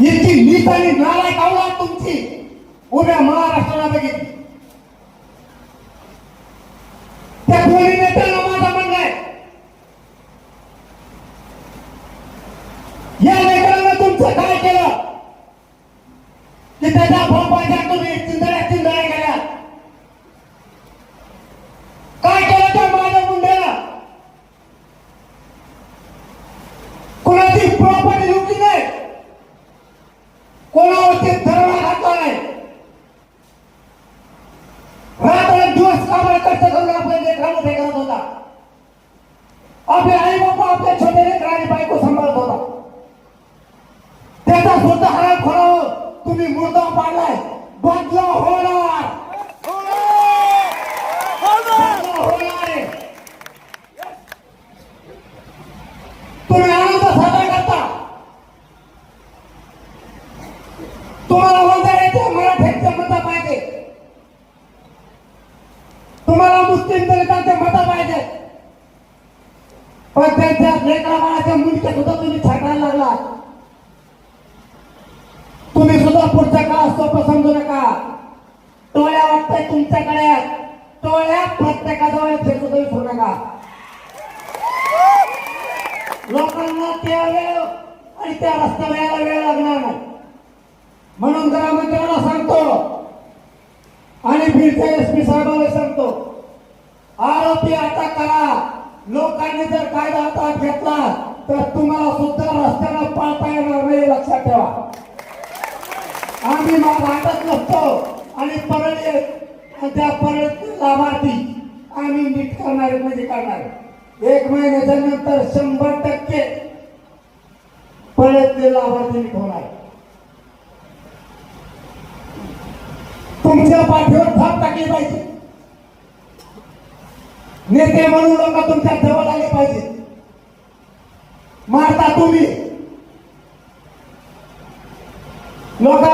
इतकी नीत आणि नालायक अवलाद तुमची उभ्या महाराष्ट्राला बघितली. त्या दोन्ही नेत्यांना माझं म्हणणं आहे, या लेकरांना तुमचं काय केलं की त्याच्या भोपाळच्या तुम्ही चिंधड्या केल्या. काय केलं त्या माझ्या मुंड्याला? कोणाची प्रॉपर्टी लुटली नाही, कोणावरती दरवाजा घातला नाही. रात्र दिवस कामाला कष्ट करून आपल्या लेकरांना उभे करत होता. आपले आई बाबा आपल्या छोटे लेकरांनी बायको सांभाळत होता. त्याचा सुद्धा हराम खोरावर तुम्ही मुर्दा पाडलाय. बदला होणार, तुम्ही आनंद साजरा करता. तुम्हाला वंजाऱ्याच्या मराठ्यांच्या मतं पाहिजे, तुम्हाला मुस्लिम दलितांचे मतं पाहिजे, पण त्यांच्या लेकरा बाळाच्या मुलीच्या सुद्धा तुम्ही छाटायला लागला. तुम्ही सुद्धा पुढच्या काळात सोपं समजू नका. टोळ्या वाटतंय तुमच्याकडे, टोळ्या प्रत्येकाजवळ फेकू विसरू नका. लोकांना त्या वेळ आणि त्या रस्त्याला यायला वेळ लागणार नाही. म्हणून गृहमंत्र्यांना सांगतो आणि बीडच्या एसपी साहेबांना सांगतो, आरोपी अटक करा. लोकांनी जर कायदा हातात घेतला तर तुम्हाला सुद्धा रस्त्याला पाळता येणार नाही, लक्षात ठेवा. आम्ही वाटत नसतो आणि परळी त्या परळी लाभार्थी आम्ही नीट करणार म्हणजे करणार. 1 महिन्याच्या नंतर 100% परळीतले लाभार्थी नीट होणार. तुमच्या पाठीवर थाप टाकली पाहिजे. नेते म्हणून लोक तुमच्या जवळ आले पाहिजे. मारता तुम्ही लोकांना.